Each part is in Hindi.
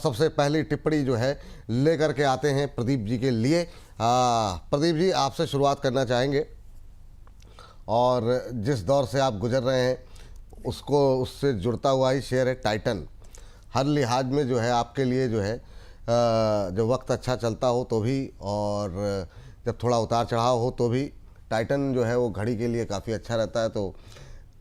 सबसे पहली टिप्पणी जो है लेकर के आते हैं प्रदीप जी के लिए। प्रदीप जी, आपसे शुरुआत करना चाहेंगे और जिस दौर से आप गुजर रहे हैं उससे जुड़ता हुआ ही शेयर है टाइटन। हर लिहाज में जो है आपके लिए जो है जब वक्त अच्छा चलता हो तो भी और जब थोड़ा उतार चढ़ाव हो तो भी टाइटन जो है वो घड़ी के लिए काफ़ी अच्छा रहता है। तो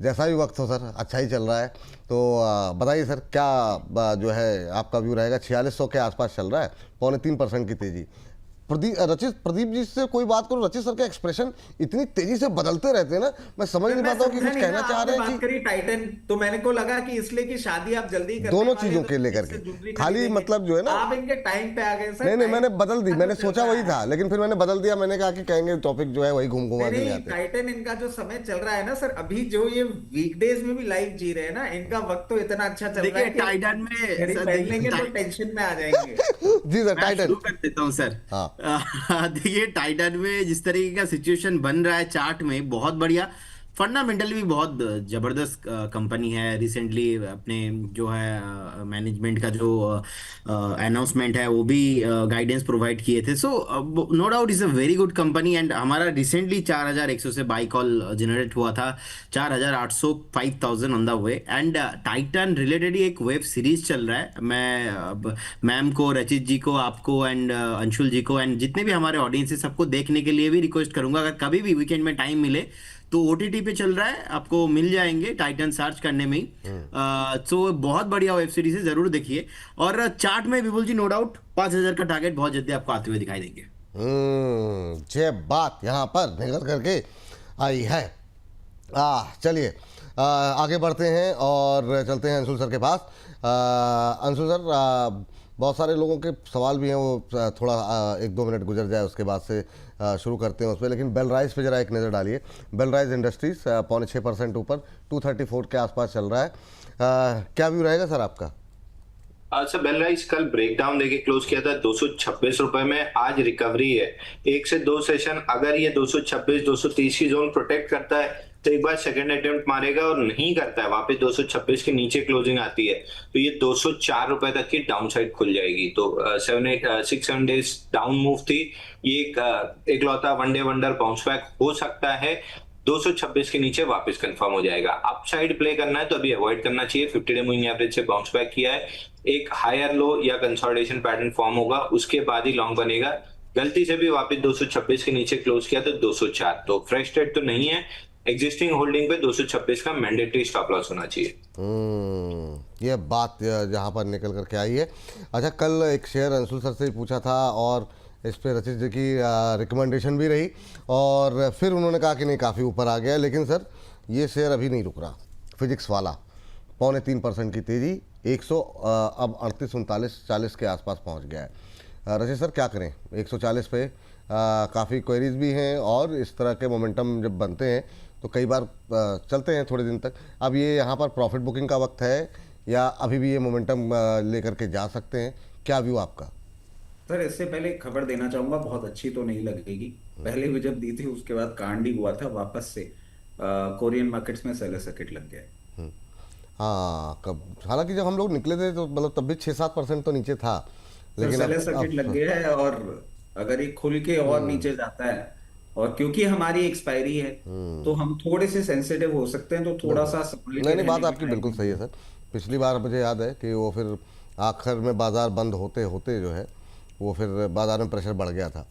जैसा भी वक्त हो सर, अच्छा ही चल रहा है। तो बताइए सर, क्या जो है आपका व्यू रहेगा? 4600 के आसपास चल रहा है, 2.25% की तेज़ी। प्रदीप जी से कोई बात करो, रचित सर के एक्सप्रेशन इतनी तेजी से बदलते रहते हैं ना, मैं समझ नहीं पाता हूँ कि कुछ कहना चाह रहे हैं बात करी टाइटन, तो मैंने को लगा कि इसलिए कि शादी आप जल्दी करने दोनों वाले चीजों तो के लेकर इससे के, जूलरी खाली खरीदेंगे। मतलब जो है ना, आप इनके टाइम पे आ गए सर। नहीं मैंने बदल दी, मैंने सोचा वही था, है। लेकिन फिर मैंने बदल दिया। मैंने कहा कि कहेंगे टॉपिक जो है वही घूम घुमा के ले नहीं, आते हैं। टाइटन इनका जो समय चल रहा है ना सर, अभी जो ये वीकडेज में भी लाइफ जी रहे हैं ना, इनका वक्त तो इतना अच्छा चल रहा है देखिए कि टाइटन में घड़ी सर, पहन देखिए लेंगे तो टेंशन में आ जाएंगे। जी सर, मैं टाइटन। शुरू कर देता हूँ सर। हाँ देखिए टाइटन में जिस तरीके का सिचुएशन बन रहा है चार्ट में, बहुत बढ़िया। फंडामेंटली भी बहुत जबरदस्त कंपनी है। रिसेंटली अपने जो है मैनेजमेंट का जो अनाउंसमेंट है वो भी गाइडेंस प्रोवाइड किए थे। So no doubt is a very good company. And हमारा रिसेंटली 4100 से बाई कॉल जनरेट हुआ था, 4800, 5000 on the way. And Titan related ही एक वेब सीरीज चल रहा है। मैं मैम को, रचित जी को, आपको एंड अंशुल जी को एंड जितने भी हमारे ऑडियंस है सबको देखने के लिए भी रिक्वेस्ट करूंगा, अगर कभी भी वीकेंड में टाइम मिले तो ओटीटी पे चल रहा है, आपको मिल जाएंगे टाइटन सर्च करने में ही। सो बहुत बढ़िया वेब सीरीज है, जरूर देखिए। और चार्ट में विपुल जी नो डाउट 5000 का टारगेट बहुत जल्दी आपको आते हुए दिखाई देंगे। ये बात यहाँ पर निकल करके आई है। चलिए आगे बढ़ते हैं और चलते हैं अंशुल सर के पास। अंशुल सर, बहुत सारे लोगों के सवाल भी हैं, वो थोड़ा 1-2 मिनट गुजर जाए उसके बाद से शुरू करते हैं उस पर। लेकिन बेल राइस पे जरा एक नज़र डालिए। बेल राइस इंडस्ट्रीज 6.5% ऊपर 234 के आसपास चल रहा है। क्या व्यू रहेगा सर आपका? सर बेल राइस कल ब्रेकडाउन देके क्लोज किया था 226 रुपए में। आज रिकवरी है, 1 से 2 सेशन अगर ये 226 230 की जोन प्रोटेक्ट करता है तो एक बार सेकंड अटेम्प्ट मारेगा, और नहीं करता है वापस 226 के नीचे क्लोजिंग आती है तो ये 204 रुपए तक की डाउन साइड खुल जाएगी। तो 6-7 डेज डाउन मूव थी, ये एक लौता one day wonder bounce back हो सकता है। 226 के नीचे वापस कंफर्म हो जाएगा। अपसाइड प्ले करना है तो अभी अवॉइड करना चाहिए। 50 डे मूविंग एवरेज से बाउंस बैक किया है, एक हायर लो या कंसोलिडेशन पैटर्न फॉर्म होगा, उसके बाद ही लॉन्ग बनेगा। गलती से भी वापस 226 के नीचे क्लोज किया तो 204, तो फ्रेश ट्रेड तो नहीं है। एग्जिस्टिंग होल्डिंग पे 226 का मैंडेटरी स्टॉप लॉस होना चाहिए। ये बात जहाँ पर निकल करके आई है। अच्छा, कल एक शेयर अंशुल सर से ही पूछा था और इस पे रचित जी की रिकमेंडेशन भी रही और फिर उन्होंने कहा कि नहीं काफ़ी ऊपर आ गया। लेकिन सर ये शेयर अभी नहीं रुक रहा, फिजिक्स वाला 3.25% की तेज़ी, 100 अब 38-39-40 के आसपास पहुंच गया है। रचित सर क्या करें? 140 पे काफ़ी क्वेरीज भी हैं और इस तरह के मोमेंटम जब बनते हैं तो कई बार चलते हैं थोड़े दिन तक। अब ये यहाँ पर प्रॉफिट बुकिंग का वक्त है या अभी भी ये मोमेंटम लेकर के जा सकते हैं? क्या व्यू आपका? सर इससे पहले एक खबर देना चाहूंगा, बहुत अच्छी तो नहीं लगेगी। पहले भी जब दी थी उसके बाद कांड ही हुआ था, वापस से कोरियन मार्केट्स में सेलर सर्किट लग गया। हाँ, कब हालांकि जब हम लोग निकले थे तो मतलब तब भी 6-7% तो नीचे था, लेकिन सेलर सर्किट लग गया है। और अगर ये खुल के और नीचे जाता है, और क्योंकि हमारी एक्सपायरी है तो हम थोड़े से सेंसिटिव हो सकते हैं, तो थोड़ा सा संभल के नहीं, बात रहने आपकी का बिल्कुल सही है सर। पिछली बार मुझे याद है कि वो फिर आखिर में बाजार बंद होते होते जो है वो फिर बाजार में प्रेशर बढ़ गया था।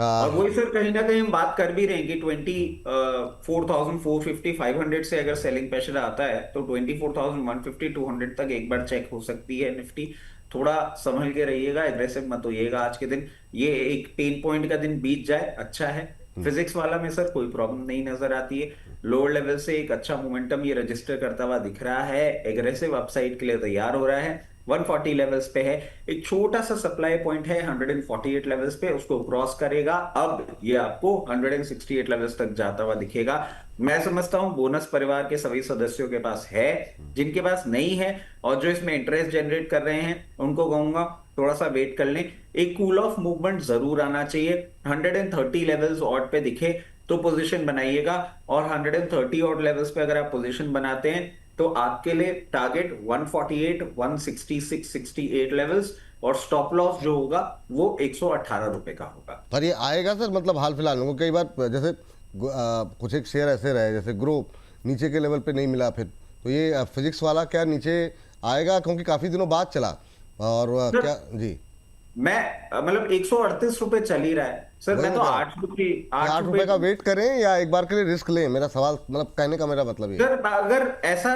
और वही सर, कहीं ना कहीं हम बात कर भी रहे हैं कि 24,450-500 से अगर सेलिंग प्रेशर आता है तो 24,150-200 तक एक बार चेक हो सकती है निफ्टी। थोड़ा संभल के रहिएगा, एग्रेसिव मत होइएगा आज के दिन। ये एक पेन पॉइंट का दिन बीत जाए अच्छा है। फिजिक्स वाला में सर कोई प्रॉब्लम नहीं नजर आती है। लोअर लेवल से एक अच्छा मोमेंटम ये रजिस्टर करता हुआ दिख रहा है, एग्रेसिव अपसाइड के लिए तैयार हो रहा है। 140 लेवल्स पे है, एक छोटा सा सप्लाई पॉइंट है 148 लेवल्स पे, उसको क्रॉस करेगा अब ये आपको 168 लेवल्स तक जाता हुआ दिखेगा। मैं समझता हूं बोनस परिवार के सभी सदस्यों के पास है, जिनके पास नहीं है और जो इसमें इंटरेस्ट जनरेट कर रहे हैं उनको कहूंगा थोड़ा सा वेट कर लें। एक कूल ऑफ मूवमेंट जरूर आना चाहिए। 130 लेवल्स ऑड पे दिखे तो पोजीशन बनाइएगा, और 130 ऑड लेवल्स पे अगर आप पोजीशन बनाते हैं तो आपके लिए टारगेट 148, 166, 68 लेवल्स और स्टॉप लॉस जो होगा वो 118 रुपए का होगा। पर ये आएगा सर, मतलब हाल फिलहाल में कई बार जैसे कुछ एक शेयर ऐसे रहे, जैसे ग्रो नीचे के लेवल पे नहीं मिला, फिर तो ये फिजिक्स वाला क्या नीचे आएगा, क्योंकि काफी दिनों बाद चला और क्या जी मैं मतलब 138 रुपए चल ही रहा है सर, वही मैं तो बता रहा 8 8 रुपए का वेट करें या एक बार के लिए रिस्क लें, मेरा सवाल मतलब कहने का मेरा मतलब ये है। सर अगर ऐसा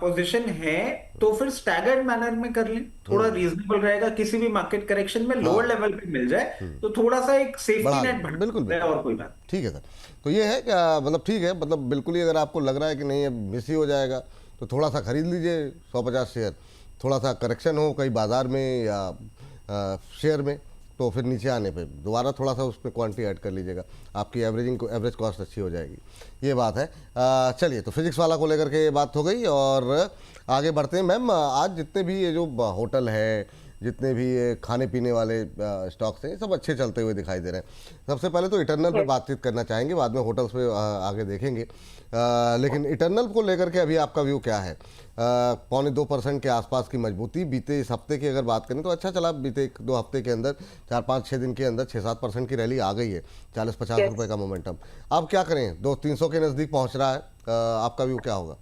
पोजीशन है तो फिर स्टैगर्ड मैनर में कर लें, थोड़ा रीजनेबल रहेगा। किसी भी मार्केट करेक्शन में लोअर लेवल पे मिल जाए तो थोड़ा सा एक सेफ्टी बढ़ा नेट लें, बिल्कुल है और कोई बात। ठीक है सर। तो ये है क्या, मतलब ठीक है, मतलब बिल्कुल ही अगर आपको लग रहा है कि नहीं अब मिस ही हो जाएगा तो थोड़ा सा खरीद लीजिए 150 शेयर, थोड़ा सा करेक्शन हो कहीं बाजार में या शेयर में, तो फिर नीचे आने पे दोबारा थोड़ा सा उसमें क्वांटिटी ऐड कर लीजिएगा, आपकी एवरेज कॉस्ट अच्छी हो जाएगी, ये बात है। चलिए, तो फिजिक्स वाला को लेकर के बात हो गई और आगे बढ़ते हैं। मैम, आज जितने भी ये जो होटल है, जितने भी ये खाने पीने वाले स्टॉक्स हैं, सब अच्छे चलते हुए दिखाई दे रहे हैं। सबसे पहले तो इटर्नल पे बातचीत करना चाहेंगे, बाद में होटल्स पे आगे देखेंगे। लेकिन इटर्नल को लेकर के अभी आपका व्यू क्या है? 0.25% के आसपास की मजबूती, बीते इस हफ्ते की अगर बात करें तो अच्छा चला, बीते 1-2 हफ्ते के अंदर 4-5-6 दिन के अंदर 6-7% की रैली आ गई है, 40-50 रुपए का मोमेंटम। अब क्या करें, 200-300 के नज़दीक पहुंच रहा है, आपका व्यू क्या होगा?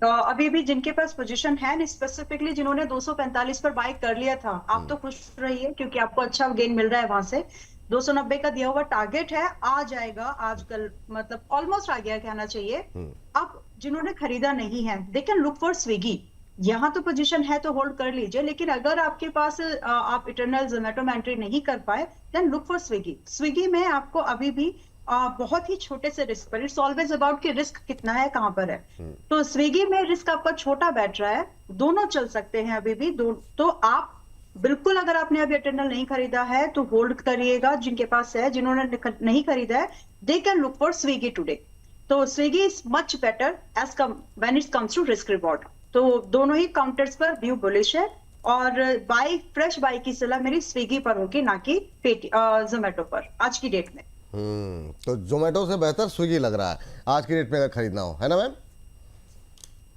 तो अभी भी जिनके पास पोजीशन है, स्पेसिफिकली जिन्होंने 245 पर बाय कर लिया था, आप तो खुश रहिए क्योंकि आपको अच्छा गेन मिल रहा है वहां से। 290 का दिया हुआ टारगेट है, आ जाएगा आजकल, मतलब ऑलमोस्ट आ गया कहना चाहिए। अब जिन्होंने खरीदा नहीं है, they can look for Swiggy. यहाँ तो पोजीशन है तो होल्ड कर लीजिए, लेकिन अगर आपके पास आप इटर्नल जोमेटो में एंट्री नहीं कर पाए, then look for Swiggy. Swiggy में आपको अभी भी बहुत ही छोटे से रिस्क पर, इट्स ऑलवेज अबाउट कि रिस्क कितना है, कहां पर है। तो स्विगी में रिस्क आपका छोटा बैठ रहा है, दोनों चल सकते हैं अभी भी तो आप बिल्कुल, अगर आपने अभी इटर्नल नहीं खरीदा है तो होल्ड करिएगा। जिनके पास है, जिन्होंने नहीं खरीदा है, they can look for Swiggy today. तो Swiggy is much better as come when it comes to risk reward. तो दोनों ही काउंटर्स पर व्यू बुलिश है और फ्रेश बाय की सलाह मेरी स्विगी पर होगी, ना कि जोमेटो पर आज की डेट में। तो जोमेटो से बेहतर स्विगी लग रहा है आज की डेट में अगर खरीदना हो, है ना मैम?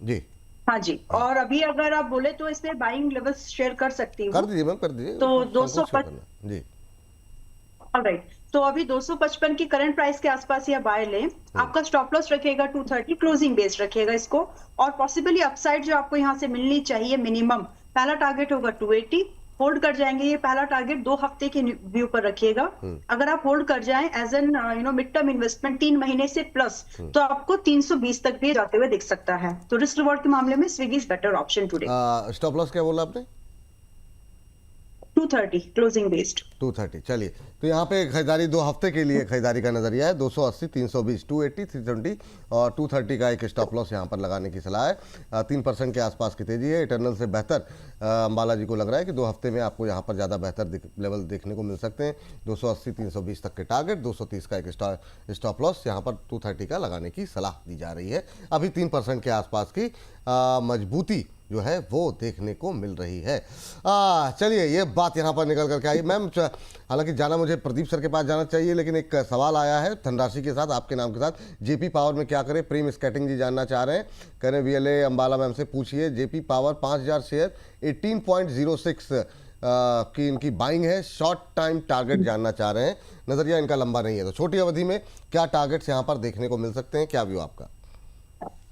जी हाँ जी। और अभी अगर आप बोले तो इसमें बाइंग लेवल्स शेयर कर सकती हूँ। कर दीजिए मैम, कर दीजिए। तो संकोच क्यों करना? जी ऑलराइट, तो अभी 255 की करंट प्राइस के आसपास या बाय लें। आपका स्टॉप लॉस रखेगा 230, क्लोजिंग बेस्ड रखिएगा इसको, और पॉसिबली अपसाइड जो आपको यहाँ से मिलनी चाहिए मिनिमम, पहला टारगेट होगा 280, होल्ड कर जाएंगे। ये पहला टारगेट 2 हफ्ते के व्यू पर रखिएगा। अगर आप होल्ड कर जाएं as an mid term investment 3 महीने से प्लस, तो आपको 320 तक भी जाते हुए दिख सकता है। तो रिस्क रिवॉर्ड के मामले में Swiggy is better option today. Stop loss क्या बोला आपने? 230 क्लोजिंग बेस्ड। 230। चलिए, तो यहाँ पे खरीदारी 2 हफ्ते के लिए खरीदारी का नजरिया है, 280, 320, 280, 320 और 230 का एक स्टॉप लॉस यहाँ पर लगाने की सलाह है। 3% के आसपास की तेजी है, इटर्नल से बेहतर अंबाला जी को लग रहा है कि 2 हफ्ते में आपको यहाँ पर ज़्यादा बेहतर लेवल देखने को मिल सकते हैं। 280, 320 तक के टारगेट, 230 का एक स्टॉप लॉस यहाँ पर 230 का लगाने की सलाह दी जा रही है। अभी 3% के आसपास की मजबूती जो है वो देखने को मिल रही है। चलिए, ये बात यहाँ पर निकल करके आई। मैम, हालांकि जाना मुझे प्रदीप सर के पास जाना चाहिए, लेकिन एक सवाल आया है धनराशि के साथ, आपके नाम के साथ, जेपी पावर में क्या करें? प्रेम स्केटिंग जी जानना चाह रहे हैं, कह रहे हैं वीएलए अंबाला मैम से पूछिए। जेपी पावर 5000 शेयर 18.06 की इनकी बाइंग है, शॉर्ट टाइम टारगेट जानना चाह रहे हैं, नजरिया इनका लंबा नहीं है, तो छोटी अवधि में क्या टारगेट्स यहाँ पर देखने को मिल सकते हैं, क्या व्यू आपका?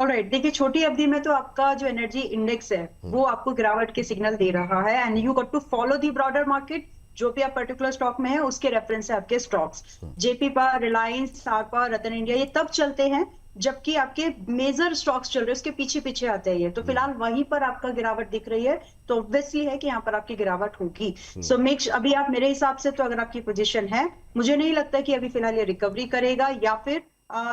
ऑलराइट, देखिए छोटी अवधि में तो आपका जो एनर्जी इंडेक्स है वो आपको गिरावट के सिग्नल दे रहा है, and you got to follow the broader market. जो भी आप पर्टिकुलर स्टॉक में है उसके रेफरेंस है आपके स्टॉक्स। जेपी पावर, रिलायंस, सारपा, रतन इंडिया, ये तब चलते हैं जबकि आपके मेजर स्टॉक्स चल रहे हैं, उसके पीछे पीछे आते हैं। तो फिलहाल वहीं पर आपका गिरावट दिख रही है, तो ऑब्वियसली है कि यहाँ पर आपकी गिरावट होगी। सो अभी आप मेरे हिसाब से तो अगर आपकी पोजीशन है, मुझे नहीं लगता कि अभी फिलहाल ये रिकवरी करेगा, या फिर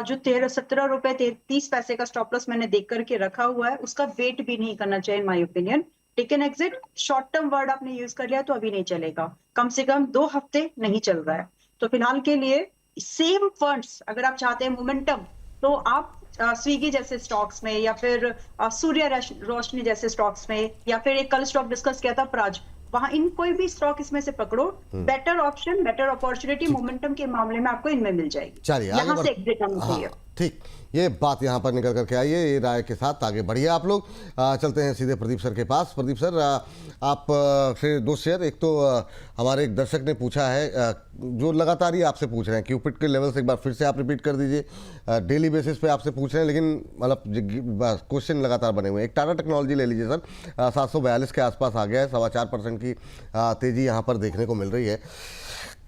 जो 17 रुपए 30 पैसे का स्टॉप लॉस मैंने देख करके रखा हुआ है उसका वेट भी नहीं करना चाहिए, in my opinion. Take an exit, short term word आपने यूज कर लिया तो अभी नहीं चलेगा, कम से कम 2 हफ्ते नहीं चल रहा है। तो फिलहाल के लिए सेम फंड्स अगर आप चाहते हैं मोमेंटम, तो आप स्विगी जैसे स्टॉक्स में, या फिर सूर्य रोशनी जैसे स्टॉक्स में, या फिर एक कल स्टॉक डिस्कस किया था प्राज, वहां इन कोई भी स्टॉक इसमें से पकड़ो, better option, better opportunity momentum के मामले में आपको इनमें मिल जाएगी। चलिए, यहाँ से एग्जिट आना चाहिए। ठीक, ये बात यहाँ पर निकल करके आई है, ये राय के साथ आगे बढ़िए आप लोग। चलते हैं सीधे प्रदीप सर के पास। प्रदीप सर, आप फिर दो शेयर, एक तो हमारे एक दर्शक ने पूछा है, जो लगातार ही आपसे पूछ रहे हैं, क्यूपिड के लेवल से एक बार फिर से आप रिपीट कर दीजिए। डेली बेसिस पे आपसे पूछ रहे हैं, लेकिन मतलब क्वेश्चन लगातार बने हुए हैं। एक टाटा टेक्नोलॉजी ले लीजिए सर, 742 के आसपास आ गया है, 4.25% की तेज़ी यहाँ पर देखने को मिल रही है।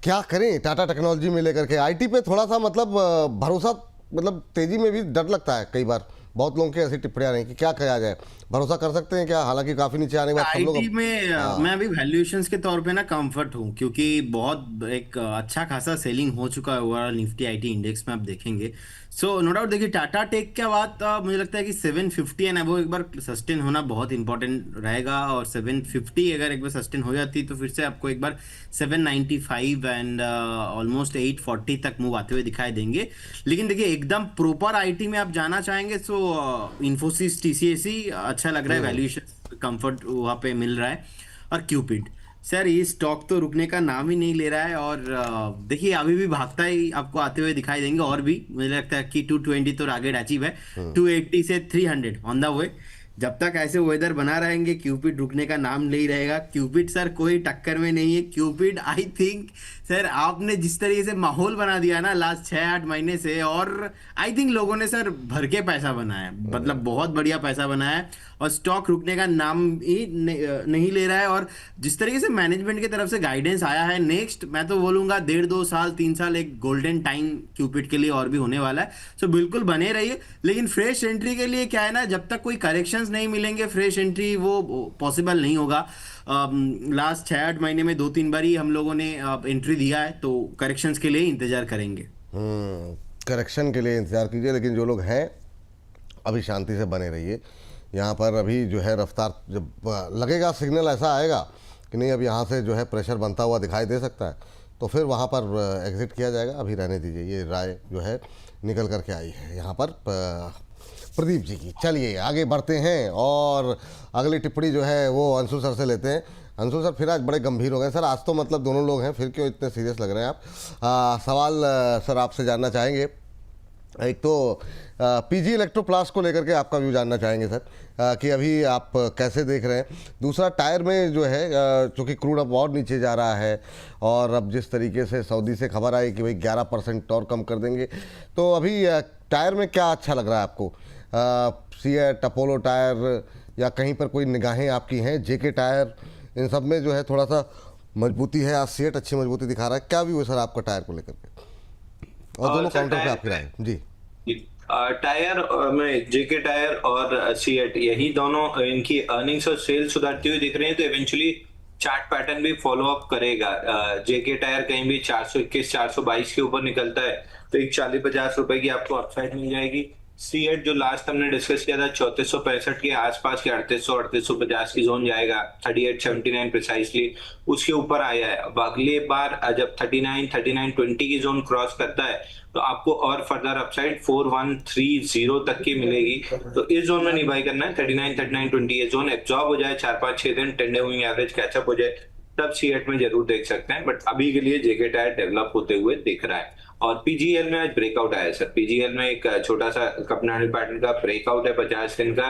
क्या करें टाटा टेक्नोलॉजी में लेकर के? आईटी पे थोड़ा सा मतलब भरोसा, मतलब तेजी में भी डर लगता है कई बार, बहुत लोगों की ऐसी टिप्पणियां रही कि क्या कहा जाए, भरोसा कर सकते हैं क्या? हालांकि काफी नीचे आने के बाद सब लोग आईटी में मैं अभी वैल्यूएशंस के तौर पे ना कंफर्ट हूँ, क्योंकि बहुत एक अच्छा खासा सेलिंग हो चुका है ओवरऑल निफ्टी आईटी इंडेक्स में, आप देखेंगे। सो नो डाउट, देखिए टाटा टेक क्या बात, मुझे लगता है कि 750 एंड अबव एक बार सस्टेन होना बहुत इंपॉर्टेंट रहेगा, और 750 अगर एक बार सस्टेन हो जाती तो फिर से आपको एक बार 795 एंड ऑलमोस्ट 840 तक मूव आते हुए दिखाई देंगे। लेकिन देखिए एकदम प्रॉपर आईटी में आप जाना चाहेंगे तो इन्फोसिस, टीसीएस अच्छा लग रहा है, वैल्यूएशन कंफर्ट वहाँ पे मिल रहा है। और क्यूपिड सर, ये स्टॉक तो रुकने का नाम ही नहीं ले रहा है, और देखिए अभी भी भागता ही आपको आते हुए दिखाई देंगे, और भी मुझे लगता है कि 220 तो टारगेट अचीव है, 280 से 300 ऑन द वे। जब तक ऐसे वेदर बना रहेंगे क्यूपिड रुकने का नाम नहीं रहेगा। क्यूपिड सर कोई टक्कर में नहीं है। क्यूपिड आई थिंक सर आपने जिस तरीके से माहौल बना दिया ना लास्ट 6-8 महीने से, और आई थिंक लोगों ने सर भर के पैसा बनाया, मतलब बहुत बढ़िया पैसा बनाया है, और स्टॉक रुकने का नाम ही नहीं ले रहा है। और जिस तरीके से मैनेजमेंट की तरफ से गाइडेंस आया है, नेक्स्ट मैं तो बोलूंगा 1.5-2 साल 3 साल एक गोल्डन टाइम क्यूपिड के लिए और भी होने वाला है। सो बिल्कुल बने रहिए, लेकिन फ्रेश एंट्री के लिए क्या है ना, जब तक कोई करेक्शंस नहीं मिलेंगे फ्रेश एंट्री वो पॉसिबल नहीं होगा। लास्ट 6-8 महीने में 2-3 बार ही हम लोगों ने एंट्री दिया है, तो करेक्शंस के लिए इंतजार करेंगे। करेक्शन के लिए इंतजार कीजिए, लेकिन जो लोग हैं अभी शांति से बने रहिए। यहाँ पर अभी जो है रफ्तार जब लगेगा, सिग्नल ऐसा आएगा कि नहीं अब यहाँ से जो है प्रेशर बनता हुआ दिखाई दे सकता है, तो फिर वहाँ पर एग्जिट किया जाएगा। अभी रहने दीजिए, ये राय जो है निकल करके आई है यहाँ पर प्रदीप जी की। चलिए आगे बढ़ते हैं, और अगली टिप्पणी जो है वो अंशु सर से लेते हैं। अंशु सर, फिर आज बड़े गंभीर हो गए सर, आज तो मतलब दोनों लोग हैं, फिर क्यों इतने सीरियस लग रहे हैं आप? सवाल सर आपसे जानना चाहेंगे, एक तो पीजी इलेक्ट्रोप्लास्ट को लेकर के आपका व्यू जानना चाहेंगे सर, कि अभी आप कैसे देख रहे हैं। दूसरा, टायर में जो है चूँकि क्रूड अब और नीचे जा रहा है, और अब जिस तरीके से सऊदी से खबर आई कि भाई 11% और कम कर देंगे, तो अभी टायर में क्या अच्छा लग रहा है आपको? सीएट, अपोलो टायर, या कहीं पर कोई निगाहें आपकी हैं? जेके टायर, इन सब में जो है थोड़ा सा मजबूती है। आज सीएट अच्छी मजबूती दिखा रहा है, क्या व्यू है सर आपका टायर को लेकर के, और दोनों काउंटर पे आपकी राय? जी, टायर में जेके टायर और सीएट, यही दोनों इनकी अर्निंग्स और सेल्स सुधारती हुई दिख रही हैं, तो इवेंचुअली चार्ट पैटर्न भी फॉलो अप करेगा। जेके टायर कहीं भी 421 422 के ऊपर निकलता है तो एक 40-50 रुपए की आपको अपसाइड मिल जाएगी। सीएट जो लास्ट हमने डिस्कस किया था 3465 के आसपास के 3800-3850 की जोन जाएगा, 3879 प्रिसाइसली उसके ऊपर आया है। अब अगली बार जब 39-3920 की जोन क्रॉस करता है तो आपको और फर्दर अपसाइड 4130 तक की मिलेगी। तो इस जोन में नहीं बाई करना है, 39-3920 ये जोन एब्जॉर्ब हो जाए, 4-5-6 दिन 10 डे मूविंग एवरेज कैचअप हो जाए, तब सीएट में जरूर देख सकते हैं। बट अभी के लिए जेके टायर डेवलप होते हुए दिख रहा है। और पीजीएल में आज ब्रेकआउट आया सर, पीजीएल में एक छोटा सा कपनाडल पैटर्न का ब्रेकआउट है 50 दिन का।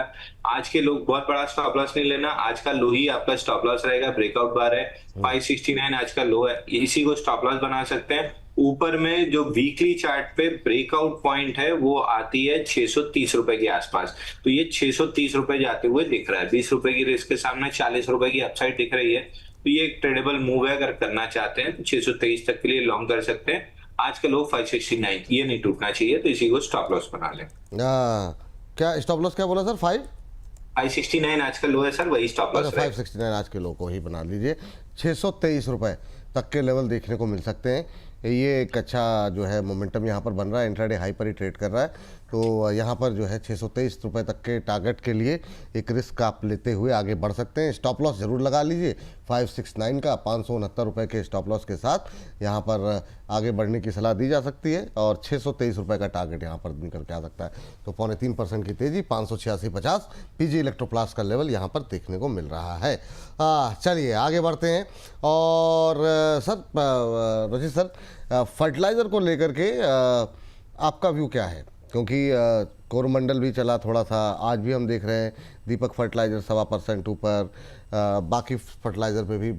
आज के लोग बहुत बड़ा स्टॉप लॉस नहीं लेना, आज का लो ही आपका स्टॉप लॉस रहेगा। ब्रेकआउट बार है 569 आज का लो है, इसी को स्टॉप लॉस बना सकते हैं। ऊपर में जो वीकली चार्ट पे ब्रेकआउट पॉइंट है वो आती है 630 रुपए के आसपास, तो ये 630 रुपए जाते हुए दिख रहा है। 20 रुपए की रिस्क के सामने 40 रुपए की अपसाइड दिख रही है, तो ये एक ट्रेडेबल मूव है। अगर करना चाहते हैं तो 623 तक के लिए लॉन्ग कर सकते हैं। आज का लो 569, ये नहीं टूटना चाहिए, तो इसी को स्टॉप लॉस बना लें। क्या स्टॉप लॉस क्या बोला सर? 569 आज का लो है सर, वही स्टॉप लॉस। 569 आज के लो को ही बना लीजिए। 623 रुपए तक के लेवल देखने को मिल सकते हैं। ये एक अच्छा जो है मोमेंटम यहाँ पर बन रहा है, इंट्राडे हाई पर ही ट्रेड कर रहा है, तो यहाँ पर जो है 623 रुपये तक के टारगेट के लिए एक रिस्क आप लेते हुए आगे बढ़ सकते हैं। स्टॉप लॉस ज़रूर लगा लीजिए 569 का, 569 रुपये के स्टॉप लॉस के साथ यहाँ पर आगे बढ़ने की सलाह दी जा सकती है, और 623 रुपये का टारगेट यहाँ पर निकल के आ सकता है। तो 3.25% की तेज़ी, 586.50 पीजी इलेक्ट्रोप्लास्ट का लेवल यहाँ पर देखने को मिल रहा है। चलिए आगे बढ़ते हैं। और सर रजित सर, फर्टिलाइज़र को लेकर के आपका व्यू क्या है? क्योंकि कोरमंडल भी चला थोड़ा सा, आज भी हम देख रहे हैं दीपक फर्टिलाइजर 1.25% ऊपर, बाकी फर्टिलाइज़र पे भी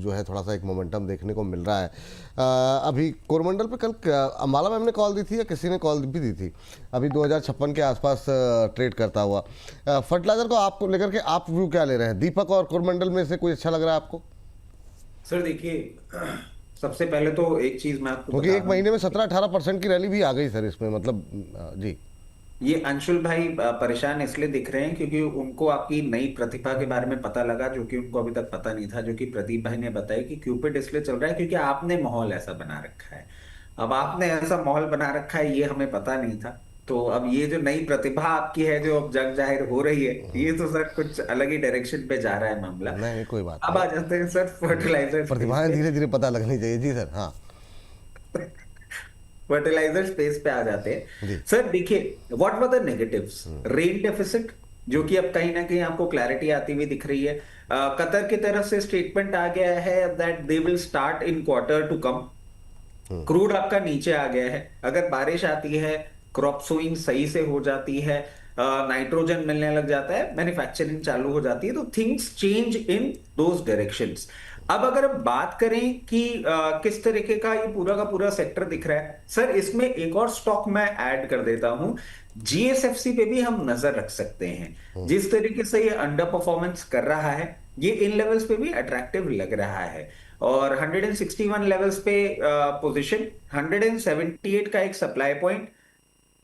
जो है थोड़ा सा एक मोमेंटम देखने को मिल रहा है। अभी कोरमंडल पे कल अम्बाला मैम ने कॉल दी थी या किसी ने कॉल भी दी थी, अभी 2056 के आसपास ट्रेड करता हुआ। फर्टिलाइज़र को आपको लेकर के आप व्यू क्या ले रहे हैं, दीपक और कोरमंडल में से कोई अच्छा लग रहा है आपको? सर देखिए, सबसे पहले तो एक चीज मैं आपको क्योंकि बता एक दूं, महीने में 17-18% की रैली भी आ गई सर इसमें, मतलब जी। ये अंशुल भाई परेशान इसलिए दिख रहे हैं क्योंकि उनको आपकी नई प्रतिभा के बारे में पता लगा, जो कि उनको अभी तक पता नहीं था, जो कि प्रदीप भाई ने बताया कि क्यूपिड इसलिए चल रहा है क्योंकि आपने माहौल ऐसा बना रखा है। अब आपने ऐसा माहौल बना रखा है, ये हमें पता नहीं था। तो अब ये जो नई प्रतिभा आपकी है, जो अब जग जाहिर हो रही है, ये तो सर कुछ अलग ही डायरेक्शन पे जा रहा है मामला। नहीं कोई बात अब आ नहीं, जाते हैं सर फर्टिलाइजर प्रतिभाएं धीरे धीरे पता लगनी चाहिए। जी सर। हाँ फर्टिलाइजर स्पेस पे आ जाते जी। हैं। सर देखिए, what were the negatives, rain deficit, जो कि अब कहीं ना कहीं आपको क्लैरिटी आती हुई दिख रही है। कतर की तरफ से स्टेटमेंट आ गया है that they will start in quarter to come. Crude आपका नीचे आ गया है, अगर बारिश आती है, क्रॉप सोइंग सही से हो जाती है, नाइट्रोजन मिलने लग जाता है, मैन्युफैक्चरिंग चालू हो जाती है, तो things change in those directions. अब अगर हम बात करें कि किस तरीके का ये पूरा का पूरा सेक्टर दिख रहा है, सर इसमें एक और स्टॉक मैं ऐड कर देता हूं, जीएसएफसी पे भी हम नजर रख सकते हैं। जिस तरीके से ये अंडर परफॉर्मेंस कर रहा है, ये इन लेवल्स पे भी अट्रैक्टिव लग रहा है। और 161 लेवल्स पे पोजीशन, 178 का एक सप्लाई पॉइंट,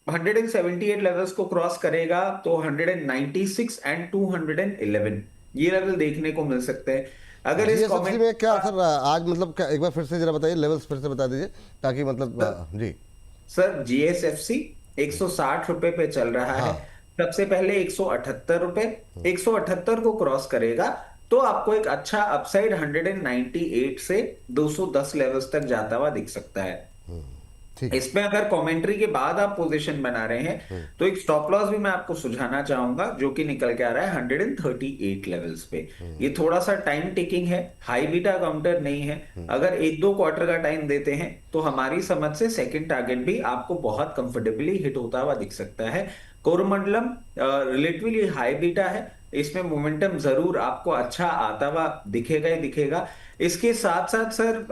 178 लेवल्स को क्रॉस करेगा तो 196 एंड 211 ये लेवल देखने को मिल सकते हैं। अगर इस जीएसएफसी कमेंट में क्या सर आज मतलब क्या, एक बार फिर से जरा बताइए, लेवल्स फिर से बता दीजिए ताकि मतलब जी। सर जीएसएफसी 160 रुपए पे चल रहा है। हाँ। सबसे पहले 178 रुपए, 178 को क्रॉस करेगा तो आपको एक अच्छा अपसाइड 198 से 210 लेवल्स तक जाता हुआ दिख सकता है। ठीक है। इसमें अगर कमेंट्री के बाद आप पोजीशन बना रहे हैं तो एक स्टॉप लॉस भी मैं आपको सुझाना चाहूंगा, जो कि निकल के आ रहा है 138 लेवल्स पे। ये थोड़ा सा टाइम टेकिंग है, हाई बीटा काउंटर नहीं है। अगर 1-2 क्वार्टर का टाइम देते हैं तो हमारी समझ से सेकंड टारगेट भी आपको बहुत कंफर्टेबली हिट होता हुआ दिख सकता है। कोरोमंडलम रिलेटिवली हाई बीटा है, इसमें मोमेंटम जरूर आपको अच्छा आता हुआ दिखेगा ही दिखेगा। इसके साथ साथ सर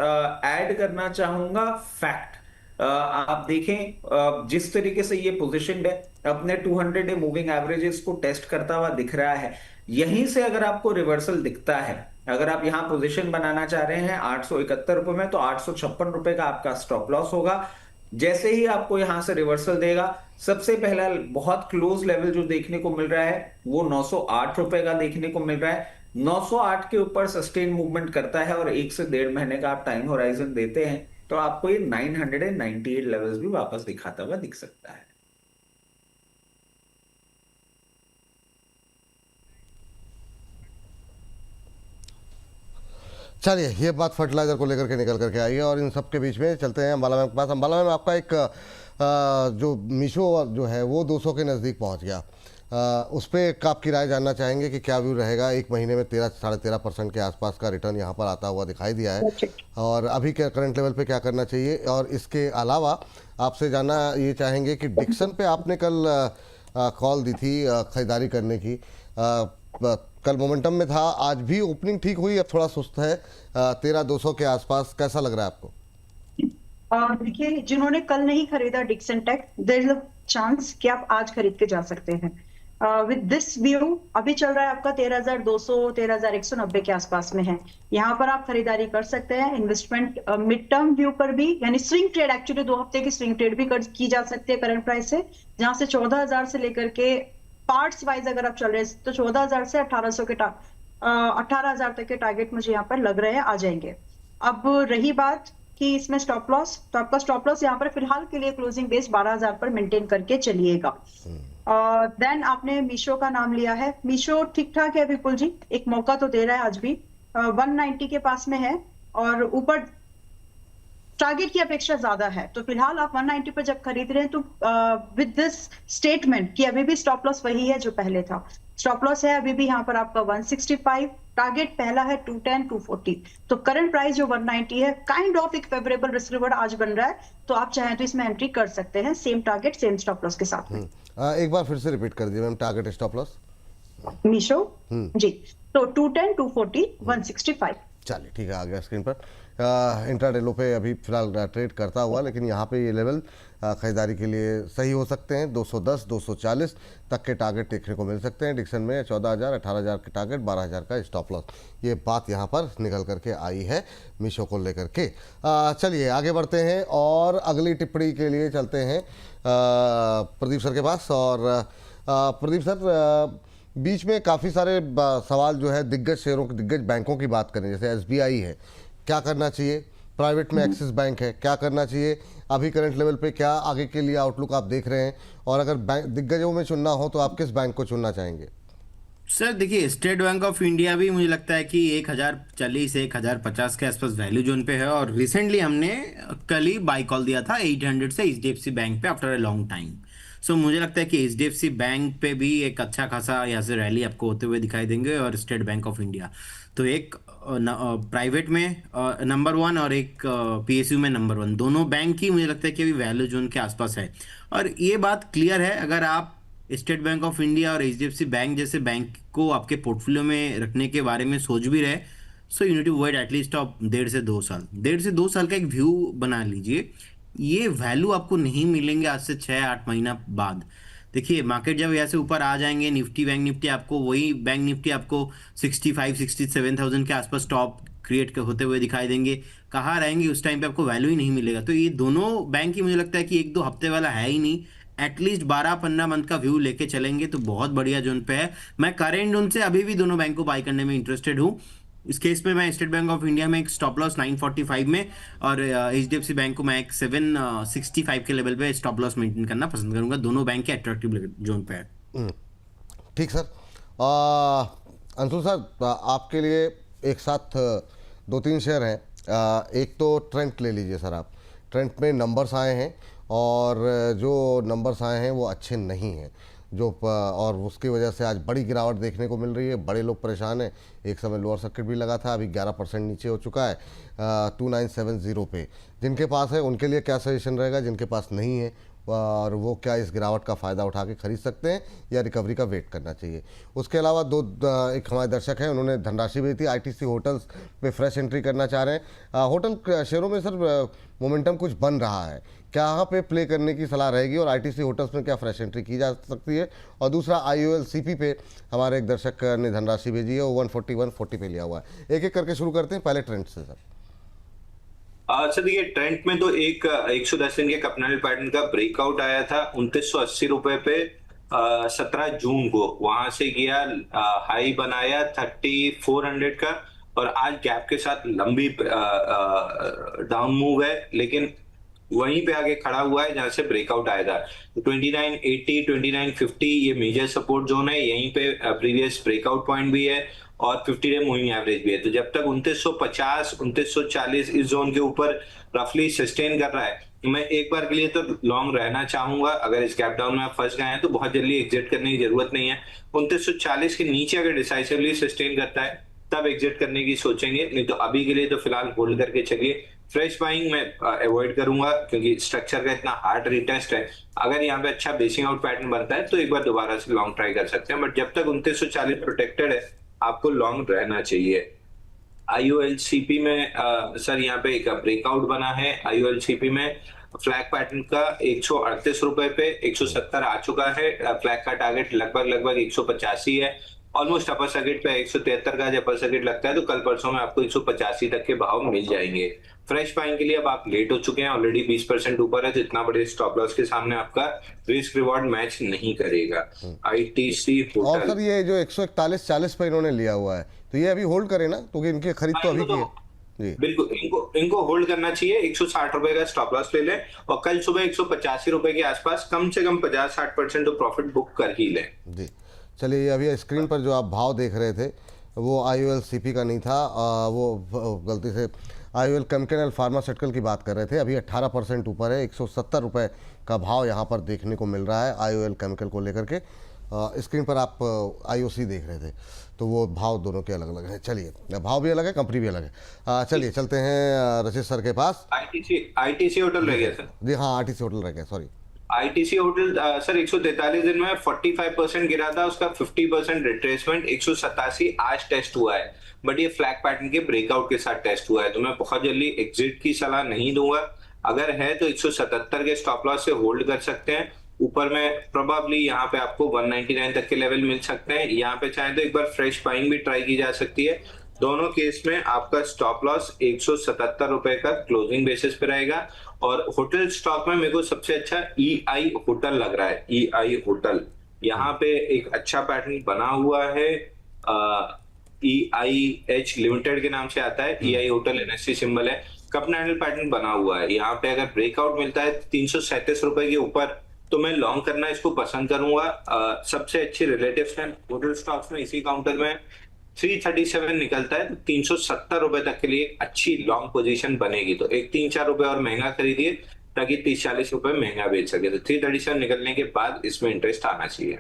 ऐड करना चाहूंगा फैक्ट। आप देखें जिस तरीके से ये पोजीशनड है, अपने 200 डे मूविंग एवरेजेस को टेस्ट करता हुआ दिख रहा है। यहीं से अगर आपको रिवर्सल दिखता है, अगर आप यहां पोजीशन बनाना चाह रहे हैं 871 रुपए में, तो 856 रुपए का आपका स्टॉप लॉस होगा। जैसे ही आपको यहां से रिवर्सल देगा, सबसे पहला बहुत क्लोज लेवल जो देखने को मिल रहा है वो 908 रुपए का देखने को मिल रहा है। 908 के ऊपर सस्टेन मूवमेंट करता है और 1 से 1.5 महीने का आप टाइम होराइजन देते हैं तो आपको ये 998 लेवल्स भी वापस दिखाता हुआ दिख सकता है। चलिए, ये बात फर्टिलाइजर को लेकर के निकल करके आई है और इन सब के बीच में चलते हैं अम्बाला मैम के पास। अम्बाला मैम, आपका एक जो मीशो जो है वो 200 के नज़दीक पहुंच गया, उस पर आपकी राय जानना चाहेंगे कि क्या व्यू रहेगा। एक महीने में 13-13.5% के आसपास का रिटर्न यहाँ पर आता हुआ दिखाई दिया है, और अभी के करंट लेवल पे क्या करना चाहिए। और इसके अलावा आपसे जानना ये चाहेंगे कि डिक्सन पे आपने कल कॉल दी थी खरीदारी करने की, कल मोमेंटम में था, आज भी ओपनिंग ठीक हुई, अब थोड़ा सुस्त है 13,200 के आसपास, कैसा लग रहा है आपको? देखिए, जिन्होंने कल नहीं खरीदा Dixon tech, there is a chance कि आप आज खरीद के जा सकते हैं। विद दिस व्यू अभी चल रहा है आपका 13,200 13,190 के आसपास में है, यहाँ पर आप खरीदारी कर सकते हैं। इन्वेस्टमेंट मिड टर्म व्यू पर भी, यानी स्विंग ट्रेड, एक्चुअली 2 हफ्ते की स्विंग ट्रेड भी की जा सकती है करंट प्राइस से, जहां से 14,000 से लेकर के पार्ट्स वाइज अगर आप चल रहे हैं तो 14,000 से 18,000 तक के टारगेट मुझे यहाँ पर लग रहे हैं आ जाएंगे। अब रही बात कि इसमें स्टॉप लॉस, तो आपका स्टॉप लॉस यहाँ पर फिलहाल के लिए क्लोजिंग बेस 12,000 पर मेंटेन करके चलिएगा। देन आपने मीशो का नाम लिया है, मीशो ठीक ठाक है विपुल जी, एक मौका तो दे रहा है आज भी, 190 के पास में है और ऊपर टारगेट की अपेक्षा ज्यादा है, तो फिलहाल आप 190 पर जब खरीद रहे हैं तो विद दिस स्टेटमेंट कि अभी भी स्टॉप लॉस वही है जो पहले था, स्टॉप लॉस है अभी भी यहाँ पर आपका 165, टारगेट पहला है 210 240। तो करंट प्राइस जो 190 है, काइंड ऑफ एक फेवरेबल रिस्क रिवॉर्ड आज बन रहा है, तो आप चाहें तो इसमें एंट्री कर सकते हैं, same target same stop loss के साथ में। एक बार फिर से रिपीट कर दीजिए ma'am, target stop loss. Meesho ji, तो 210 240 165। चलिए ठीक है, आ गया स्क्रीन पर। इंट्राडे लो पे अभी फिलहाल ट्रेड करता हुआ, लेकिन यहाँ पे ये लेवल खरीदारी के लिए सही हो सकते हैं। 210 240 तक के टारगेट देखने को मिल सकते हैं। डिक्सन में 14,000 18,000 के टारगेट, 12,000 का स्टॉप लॉस, ये बात यहाँ पर निकल करके आई है मीशो को लेकर के। चलिए आगे बढ़ते हैं और अगली टिप्पणी के लिए चलते हैं प्रदीप सर के पास। और प्रदीप सर, बीच में काफ़ी सारे सवाल जो है दिग्गज शेयरों के, दिग्गज बैंकों की बात करें, जैसे एसबीआई है, क्या करना चाहिए? प्राइवेट में एक्सिस बैंक है, क्या करना चाहिए अभी करंट लेवल पे? क्या आगे के लिए आउटलुक आप देख रहे हैं? और अगर बैंक दिग्गजों में चुनना हो तो आप किस बैंक को चुनना चाहेंगे? सर देखिए, स्टेट बैंक ऑफ इंडिया भी मुझे लगता है कि 1040 से 1050 के आसपास वैल्यू जोन पे है। और रिसेंटली हमने कल ही बाई कॉल दिया था 800 से एचडीएफसी बैंक पे आफ्टर ए लॉन्ग टाइम। सो मुझे लगता है कि एचडीएफसी बैंक पे भी एक अच्छा खासा यहाँ से रैली आपको होते हुए दिखाई देंगे। और स्टेट बैंक ऑफ इंडिया तो एक प्राइवेट में नंबर 1 और एक पीएसयू में नंबर 1, दोनों बैंक ही मुझे लगता है कि अभी वैल्यू जोन के आसपास है। और ये बात क्लियर है, अगर आप स्टेट बैंक ऑफ इंडिया और एचडीएफसी बैंक जैसे बैंक को आपके पोर्टफोलियो में रखने के बारे में सोच भी रहे, so you need to wait at least of 1.5 से 2 साल। 1.5 से 2 साल का एक व्यू बना लीजिए। ये वैल्यू आपको नहीं मिलेंगे आज से 6-8 महीना बाद। देखिए, मार्केट जब यहाँ से ऊपर आ जाएंगे, निफ्टी बैंक निफ्टी आपको, वही बैंक निफ्टी आपको 65-67,000 के आसपास टॉप क्रिएट होते हुए दिखाई देंगे। कहाँ रहेंगे उस टाइम पे आपको वैल्यू ही नहीं मिलेगा। तो ये दोनों बैंक ही मुझे लगता है कि 1-2 हफ्ते वाला है ही नहीं, एटलीस्ट 12-15 मंथ का व्यू लेके चलेंगे तो बहुत बढ़िया जोन पे है। मैं करेंट जोन से अभी भी दोनों बैंक को बाय करने में इंटरेस्टेड हूँ। इस केस में मैं स्टेट बैंक ऑफ इंडिया में एक स्टॉप लॉस 945 में और एचडीएफसी बैंक को मैं एक 765 के लेवल पे स्टॉप लॉस मेंटेन करना पसंद करूंगा। दोनों बैंक के अट्रैक्टिव जोन पे है। ठीक सर। अंशुल सर, आपके लिए एक साथ 2-3 शेयर हैं। एक तो ट्रेंट ले लीजिए सर आप। ट्रेंट में नंबर्स आए हैं और जो नंबर्स आए हैं वो अच्छे नहीं हैं, और उसकी वजह से आज बड़ी गिरावट देखने को मिल रही है। बड़े लोग परेशान हैं। एक समय लोअर सर्किट भी लगा था, अभी 11% नीचे हो चुका है 2970 पे। जिनके पास है उनके लिए क्या सजेशन रहेगा? जिनके पास नहीं है और वो क्या इस गिरावट का फ़ायदा उठा के खरीद सकते हैं या रिकवरी का वेट करना चाहिए? उसके अलावा एक हमारे दर्शक हैं, उन्होंने धनराशि भेजी थी। आईटीसी होटल्स पे फ्रेश एंट्री करना चाह रहे हैं। होटल शेयरों में सर मोमेंटम कुछ बन रहा है, क्या यहाँ पे प्ले करने की सलाह रहेगी? और आईटीसी होटल्स में क्या फ्रेश एंट्री की जा सकती है? और दूसरा आईओएलसीपी पे हमारे एक दर्शक ने धनराशि भेजी है, वो 140 पे लिया हुआ है। एक एक करके शुरू करते हैं, पहले ट्रेंड से सर। सर देखिए, ट्रेंड में तो एक 110 दिन के कपनाल पैटर्न का ब्रेकआउट आया था 2980 रुपए पे 17 जून को। वहां से गया, हाई बनाया 3400 का और आज गैप के साथ लंबी डाउन मूव है, लेकिन वहीं पे आगे खड़ा हुआ है जहां से ब्रेकआउट आया था। 2980 2950 ये मेजर सपोर्ट जोन है। यहीं पे प्रीवियस ब्रेकआउट पॉइंट भी है और 50 डे मूविंग एवरेज भी है। तो जब तक 2950 2940 इस जोन के ऊपर रफली सस्टेन कर रहा है, मैं एक बार के लिए तो लॉन्ग रहना चाहूंगा। अगर इस गैप डाउन में आप फंस गए हैं तो बहुत जल्दी एग्जिट करने की जरूरत नहीं है। 2940 के नीचे अगर डिसाइसिवली सस्टेन करता है तब एग्जिट करने की सोचेंगे, नहीं तो अभी के लिए तो फिलहाल होल्ड करके चलिए। फ्रेश बाइंग मैं अवॉइड करूंगा क्योंकि स्ट्रक्चर का इतना हार्ड रिटेस्ट है। अगर यहाँ पे अच्छा बेसिंग आउट पैटर्न बनता है तो एक बार दोबारा से लॉन्ग ट्राई कर सकते हैं, बट जब तक 2940 प्रोटेक्टेड है आपको लॉन्ग रहना चाहिए। आईओएलसीपी में सर यहाँ पे एक ब्रेकआउट बना है। आईओएलसीपी में फ्लैग पैटर्न का 138 रुपए पे 170 आ चुका है। फ्लैग का टारगेट लगभग 185 है। ऑलमोस्ट अपर सर्किट पे 173 का जब अपर सर्किट लगता है तो कल परसों में आपको 185 तक के भाव मिल जाएंगे। फ्रेश बाइंग के लिए अब आप लेट हो चुके हैं, ऑलरेडी 20% ऊपर है, तो इतना बड़े स्टॉप लॉस के सामने आपका रिस्क रिवॉर्ड मैच नहीं करेगा। आईटीसी होटल और सर ये जो 141-40 पे इन्होंने लिया हुआ है, तो ये अभी होल्ड करें ना, क्योंकि इनकी खरीद तो अभी की है जी। बिल्कुल, इनको होल्ड करना चाहिए। 160 रुपए का स्टॉप लॉस ले लें और कल सुबह 185 रुपए के आसपास कम से कम 50-60% तो प्रॉफिट बुक कर ही लें जी। चलिए, अभी स्क्रीन पर जो आप भाव देख रहे थे वो आईओएलसीपी का नहीं था, वो गलती से आईओएल केमिकल एंड फार्मास्यूटिकल की बात कर रहे थे। अभी 18% ऊपर है, 170 रुपये का भाव यहाँ पर देखने को मिल रहा है आईओएल केमिकल को लेकर के। स्क्रीन पर आप आईओसी देख रहे थे, तो वो भाव दोनों के अलग अलग हैं। चलिए, भाव भी अलग है, कंपनी भी अलग है। चलिए चलते हैं रचित सर के पास। आईटीसी होटल रह गया सर। जी हाँ, आरटीसी होटल रह गया, सॉरी। आईटीसी होटल सर 143 दिन में 45% गिरा था, उसका 50% रिट्रेसमेंट 187 आज टेस्ट हुआ है, बट ये फ्लैग पैटर्न के ब्रेकआउट के साथ टेस्ट हुआ है, तो मैं बहुत जल्दी एग्जिट की सलाह नहीं दूंगा। अगर है तो 177 के स्टॉप लॉस से होल्ड कर सकते हैं। ऊपर में प्रोबेबली यहाँ पे आपको 199 तक के लेवल मिल सकते हैं। यहाँ पे चाहे तो एक बार फ्रेश बाइंग भी ट्राई की जा सकती है। दोनों केस में आपका स्टॉप लॉस 177 रुपए का क्लोजिंग बेसिस पे रहेगा। और होटल स्टॉक में मेरे को सबसे अच्छा ईआई होटल लग रहा है। ईआई होटल यहाँ पे एक अच्छा पैटर्न बना हुआ है, EIH लिमिटेड के नाम से आता है। ईआई होटल NSE सिंबल है, कप हैंडल पैटर्न बना हुआ है। यहाँ पे अगर ब्रेकआउट मिलता है 337 रुपए के ऊपर तो मैं लॉन्ग करना इसको पसंद करूंगा। सबसे अच्छी रिलेटिव स्ट्रेंथ होटल स्टॉक्स में इसी काउंटर में 337 निकलता है, तो 370 रुपए तक के लिए अच्छी लॉन्ग पोजीशन बनेगी। तो एक 3-4 रुपए और महंगा खरीदिए ताकि 30-40 रुपए महंगा बेच सके। तो 337 निकलने के बाद इसमें इंटरेस्ट आना चाहिए।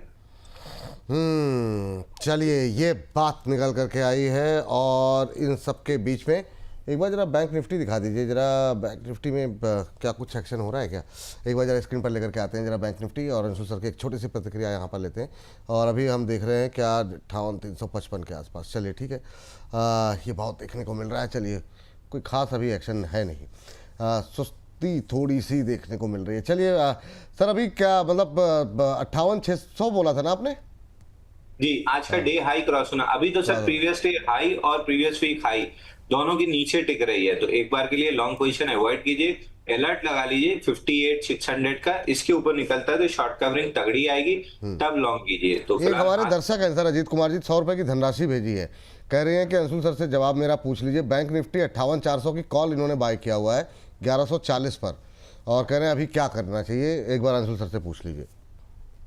चलिए, ये बात निकल करके आई है। और इन सब के बीच में एक बार जरा बैंक निफ्टी दिखा दीजिए, जरा बैंक निफ्टी में क्या कुछ एक्शन हो रहा है क्या? एक बार जरा स्क्रीन पर लेकर के आते हैं जरा बैंक निफ्टी, और अंशु सर की एक छोटी सी प्रतिक्रिया यहाँ पर लेते हैं। और अभी हम देख रहे हैं क्या 58,355 के आसपास। चलिए ठीक है, ये बहुत देखने को मिल रहा है। चलिए, कोई खास अभी एक्शन है नहीं, सुस्ती थोड़ी सी देखने को मिल रही है। चलिए सर, अभी क्या मतलब 58,600 बोला था ना आपने? जी, आज का डे हाई क्रॉस होना। अभी तो सर प्रीवियस डे हाई और प्रीवियस वीक हाई दोनों के नीचे टिक रही है, तो एक बार के लिए लॉन्ग पोजीशन अवॉइड कीजिए। अलर्ट लगा लीजिए 58,600 का, इसके ऊपर निकलता है तो शॉर्ट कवरिंग तगड़ी आएगी, तब लॉन्ग कीजिए। तो एक हमारे दर्शक हैं सर, अजीत कुमार जी, 100 रुपए की धनराशि भेजी है, कह रहे हैं कि अंशुल सर से जवाब मेरा पूछ लीजिए। बैंक निफ्टी 58,400 की कॉल इन्होंने बाय किया हुआ है 1140 पर, और कह रहे हैं अभी क्या करना चाहिए, एक बार अंशुल सर से पूछ लीजिए।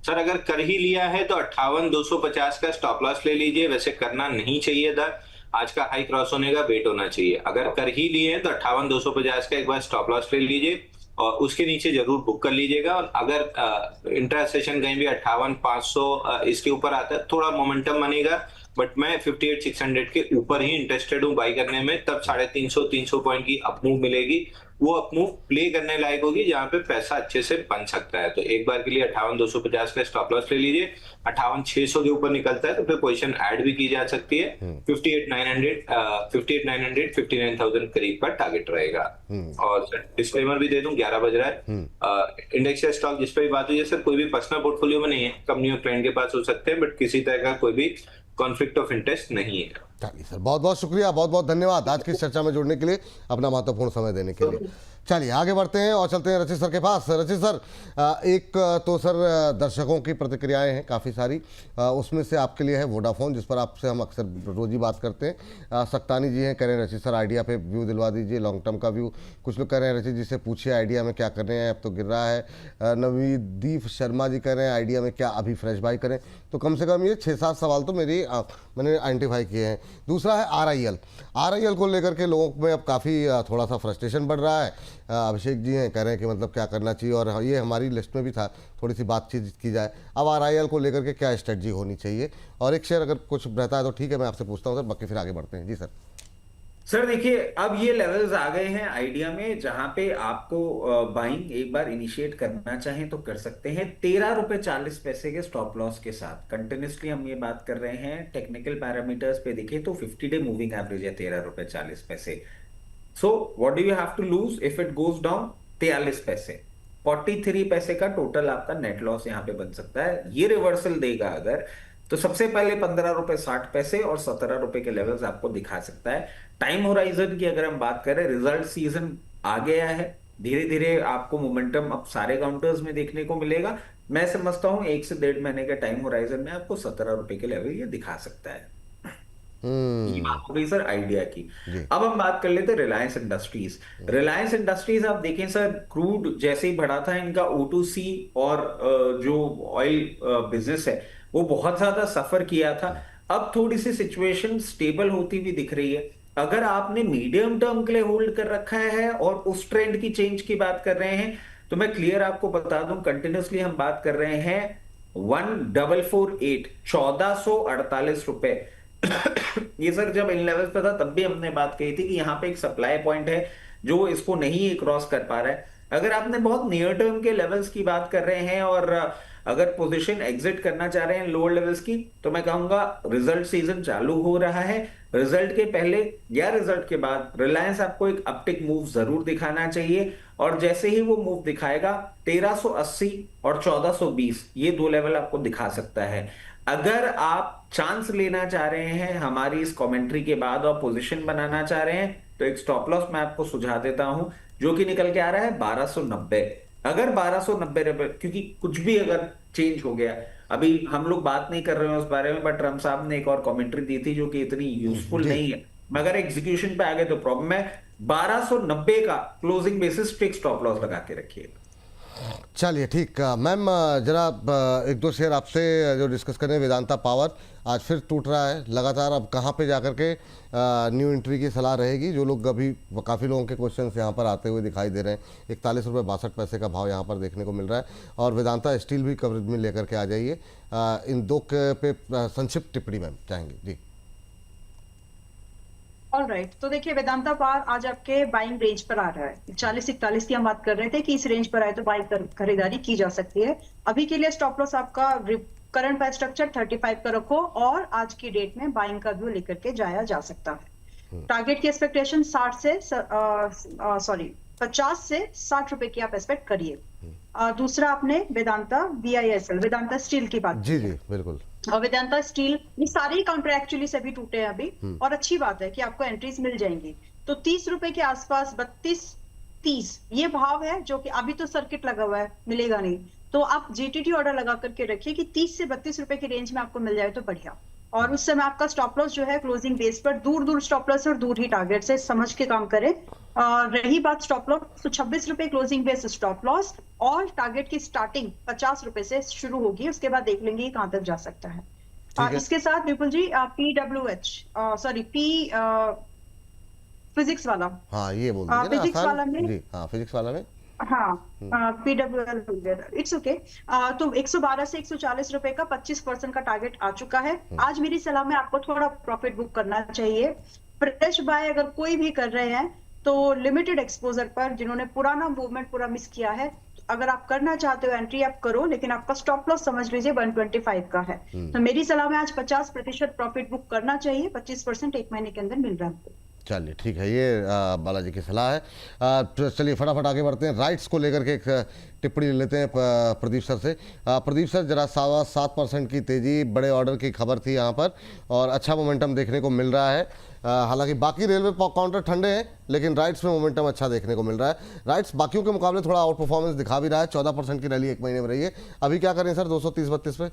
सर अगर कर ही लिया है तो 58,250 का स्टॉप लॉस ले लीजिए। वैसे करना नहीं चाहिए था, आज का हाई क्रॉस होने का वेट होना चाहिए। अगर कर ही लिए हैं तो 58,250 का एक बार स्टॉप लॉस ले लीजिए और उसके नीचे जरूर बुक कर लीजिएगा। और अगर इंट्रा सेशन कहीं भी 58,500 इसके ऊपर आता है, थोड़ा मोमेंटम बनेगा, बट मैं 58,600 के ऊपर ही इंटरेस्टेड हूँ बाई करने में। तब 350-300 पॉइंट की अपमूव मिलेगी, वो अपमूव प्ले करने लायक होगी जहां पे पैसा अच्छे से बन सकता है। तो एक बार के लिए 58,250 का स्टॉप लॉस ले लीजिए। 58,600 के ऊपर निकलता है तो फिर पोजीशन ऐड भी की जा सकती है। 58,900 59,000 करीब का टारगेट रहेगा। और डिस्क्लेमर भी दे दूं, 11 बज रहा है। इंडेक्स या स्टॉक जिस पे भी बात हुई है सर, कोई भी पर्सनल पोर्टफोलियो में नहीं है, कंपनी और क्लाइंट के पास हो सकते हैं, बट किसी तरह का कोई भी कॉन्फ्लिक्ट ऑफ इंटरेस्ट नहीं है। चलिए सर, बहुत बहुत शुक्रिया, बहुत बहुत धन्यवाद आज की चर्चा में जुड़ने के लिए, अपना महत्वपूर्ण समय देने के लिए। चलिए आगे बढ़ते हैं और चलते हैं रचित सर के पास। रचित सर, एक तो सर दर्शकों की प्रतिक्रियाएं हैं काफ़ी सारी, उसमें से आपके लिए है वोडाफोन, जिस पर आपसे हम अक्सर रोज ही बात करते हैं। सक्तानी जी हैं, कह रहे हैं रचित सर आइडिया पे व्यू दिलवा दीजिए, लॉन्ग टर्म का व्यू। कुछ लोग कह रहे हैं रचित जी से पूछिए आइडिया में क्या कर रहे हैं, अब तो गिर रहा है। नवदीप शर्मा जी कह रहे हैं आइडिया में क्या अभी फ्रेश बाई करें। तो कम से कम ये 6-7 सवाल तो मैंने आइडेंटिफाई किए हैं। दूसरा है RIL को लेकर के लोगों में अब काफ़ी थोड़ा सा फ्रस्ट्रेशन बढ़ रहा है। अभिषेक जी हैं, कह रहे हैं कि मतलब क्या करना चाहिए, और ये हमारी लिस्ट में भी था, थोड़ी सी बातचीत की जाए। अब RIL को लेकर के क्या स्ट्रेटजी होनी चाहिए, और एक शेयर अगर कुछ रहता है तो ठीक है, मैं आपसे पूछता हूँ सर, बाकी फिर आगे बढ़ते हैं। जी सर। सर देखिए, अब ये लेवल्स आ गए हैं आइडिया में जहां पे आपको बाइंग एक बार इनिशिएट करना चाहें तो कर सकते हैं 13.40 के स्टॉप लॉस के साथ। कंटिन्यूसली हम ये बात कर रहे हैं, टेक्निकल पैरामीटर्स पे देखें तो 50 डे मूविंग एवरेज है 13.40। So what do you have to lose if it goes down? 43 पैसे, 43 पैसे का टोटल आपका नेट लॉस यहाँ पे बन सकता है। ये रिवर्सल देगा अगर, तो सबसे पहले 15.60 और 17 रुपए के लेवल्स आपको दिखा सकता है। टाइम होराइजन की अगर हम बात करें, रिजल्ट सीजन आ गया है, धीरे धीरे आपको मोमेंटम अब सारे काउंटर्स में देखने को मिलेगा। मैं समझता हूं 1 से 1.5 महीने के टाइम होराइजन में आपको 17 रुपए के लेवल ये दिखा सकता है। ये बात हो गई सर आइडिया की। अब हम बात कर लेते हैं रिलायंस इंडस्ट्रीज। रिलायंस इंडस्ट्रीज आप देखें सर, क्रूड जैसे ही बढ़ा था, इनका O2C और जो ऑयल बिजनेस है वो बहुत ज्यादा सफर किया था। अब थोड़ी सी सिचुएशन स्टेबल होती हुई दिख रही है। अगर आपने मीडियम टर्म के लिए होल्ड कर रखा है और उस ट्रेंड की चेंज की बात कर रहे हैं, तो मैं क्लियर आपको बता दूं, कंटिन्यूसली हम बात कर रहे हैं 1448, 1448 रुपए। ये सर जब इन लेवल्स पे था तब भी हमने बात कही थी कि यहाँ पे एक सप्लाई पॉइंट है जो इसको नहीं क्रॉस कर पा रहा है। अगर आपने बहुत नियर टर्म के लेवल्स की बात कर रहे हैं और अगर पोजीशन एग्जिट करना चाह रहे हैं लोअर लेवल्स की, तो मैं कहूंगा रिजल्ट सीजन चालू हो रहा है। रिजल्ट के पहले या रिजल्ट के बाद रिलायंस आपको एक अपटिक मूव जरूर दिखाना चाहिए, और जैसे ही वो मूव दिखाएगा 1380 और 1420 ये दो लेवल आपको दिखा सकता है। अगर आप चांस लेना चाह रहे हैं हमारी इस कमेंट्री के बाद और पोजीशन बनाना चाह रहे हैं, तो एक स्टॉप लॉस मैं आपको सुझाव देता हूं जो कि निकल के आ रहा है 1290। अगर 1290 रुपए, क्योंकि कुछ भी अगर चेंज हो गया, अभी हम लोग बात नहीं कर रहे हैं उस बारे में, बट ट्रम्प साहब ने एक और कमेंट्री दी थी जो कि इतनी यूजफुल नहीं है, मगर एग्जीक्यूशन पे आ गए तो प्रॉब्लम है। 1290 का closing basis fix stop loss लगा के रखिएगा। चलिए ठीक। मैम जरा एक दो शेयर आपसे जो डिस्कस करें। वेदांता पावर आज फिर टूट रहा है लगातार, अब कहाँ पे जाकर के न्यू एंट्री की सलाह रहेगी? जो लोग अभी काफ़ी लोगों के क्वेश्चंस यहाँ पर आते हुए दिखाई दे रहे हैं। 41 रुपये 62 पैसे का भाव यहाँ पर देखने को मिल रहा है। और वेदांता स्टील भी कवरेज में लेकर के आ जाइए। इन दो पे संक्षिप्त टिप्पणी मैम चाहेंगे जी। ऑलराइट, तो देखिए वेदांता पावर आज आपके बाइंग रेंज पर आ रहा है। 40-41 की हम बात कर रहे थे कि इस रेंज पर आए तो बाइंग खरीदारी की जा सकती है। अभी के लिए स्टॉप लॉस आपका करंट प्राइस स्ट्रक्चर 35 का रखो और आज की डेट में बाइंग का व्यू लेकर के जाया जा सकता है। टारगेट की एक्सपेक्टेशन 50 से 60 रुपए की आप एक्सपेक्ट करिए। दूसरा आपने वेदांता VISL वेदांता स्टील की बात जी जी बिल्कुल। और वेदांता स्टील, ये सारे ही काउंटर एक्चुअली सभी टूटे हैं अभी, और अच्छी बात है कि आपको एंट्रीज मिल जाएंगी। तो 30 रुपए के आसपास 32-30 ये भाव है जो कि अभी तो सर्किट लगा हुआ है, मिलेगा नहीं, तो आप GTT ऑर्डर लगा करके रखिए कि 30 से 32 रुपए की रेंज में आपको मिल जाए तो बढ़िया। और उस समय आपका स्टॉप लॉस जो है क्लोजिंग बेस पर दूर स्टॉप लॉस और दूर ही टारगेट से समझ के काम करें। रही बात स्टॉप लॉस, तो 26 रुपए क्लोजिंग बेस स्टॉप लॉस और टारगेट की स्टार्टिंग 50 रुपए से शुरू होगी, उसके बाद देख लेंगे कहां तक जा सकता है। इसके साथ विपुल जी फिजिक्स वाला, हाँ ये बोल दीजिए ना, फिजिक्स आसान वाला में, जी। हाँ फिजिक्स वाला में PWL इट्स ओके। तो 112 से 140 रुपए का 25% का टारगेट आ चुका है। आज मेरी सलाह में आपको थोड़ा प्रॉफिट बुक करना चाहिए। फ्रेश बाय अगर कोई भी कर रहे हैं तो लिमिटेड एक्सपोजर पर, जिन्होंने पुराना मूवमेंट पूरा मिस किया है, अगर आप करना चाहते हो एंट्री आप करो, लेकिन आपका स्टॉप लॉस समझ लीजिए 125 का है। तो मेरी सलाह में आज 50% प्रॉफिट बुक करना चाहिए। 25% एक महीने के अंदर मिल रहा है। चलिए ठीक है, ये बालाजी की सलाह है। तो चलिए फटाफट आगे बढ़ते हैं। राइट्स को लेकर के एक टिप्पणी ले लेते हैं प्रदीप सर से। प्रदीप सर, जरा 7% की तेज़ी, बड़े ऑर्डर की खबर थी यहाँ पर और अच्छा मोमेंटम देखने को मिल रहा है। हालांकि बाकी रेलवे काउंटर ठंडे हैं, लेकिन राइट्स में मोमेंटम अच्छा देखने को मिल रहा है। राइट्स बाकियों के मुकाबले थोड़ा आउट परफॉर्मेंस दिखा भी रहा है। 14% की रैली एक महीने में रही है। अभी क्या करें सर 230-32 पे?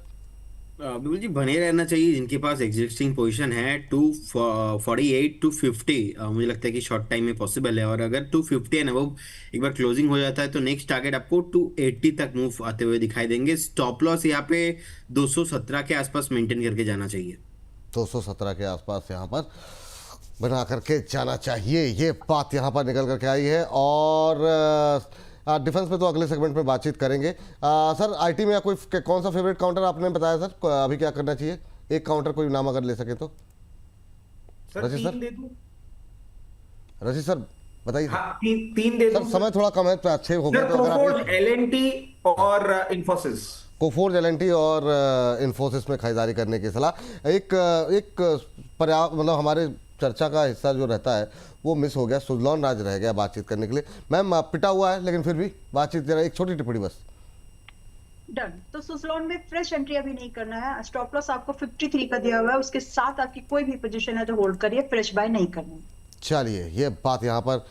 बिल्कुल जी, बने रहना चाहिए। जिनके पास एग्जिस्टिंग पोजीशन है 248 टू 50 मुझे लगता है कि शॉर्ट टाइम में पॉसिबल है। और अगर 250 एंड अबव एक बार क्लोजिंग हो जाता है तो नेक्स्ट टारगेट आपको 280 तक मूव आते हुए दिखाई देंगे। स्टॉप लॉस यहाँ पे 217 के आसपास मेंटेन करके जाना चाहिए। 217 के आसपास यहाँ पर बना करके जाना चाहिए, ये बात यहाँ पर निकल करके आई है। और डिफेंस पे तो अगले सेगमेंट में बातचीत करेंगे। सर आईटी में कोई कौन सा फेवरेट काउंटर आपने बताया सर, अभी क्या करना चाहिए? एक काउंटर कोई नाम अगर ले सके तो। रजी सर, रजी सर बताइए। हाँ, तीन दे सर, समय थोड़ा कम है तो अच्छे हो गए तो अगर आप L&T और इन्फोसिस, कोफोर्ज, L&T और इन्फोसिस में खरीदारी करने की सलाह। एक पर्याप्त मतलब हमारे चर्चा का हिस्सा जो रहता है वो मिस हो गया, सुजलॉन राज रह गया बातचीत करने के लिए। मैम पिटा हुआ है लेकिन फिर भी बातचीत जरा एक छोटी टिप्पणी बस। डन। तो सुजलॉन में फ्रेश एंट्री अभी नहीं करना है। स्टॉप लॉस आपको 53 का दिया हुआ है, उसके साथ आपकी कोई भी पोजीशन है तो होल्ड करिए, फ्रेश बाय नहीं करना है। चलिए, ये बात यहाँ पर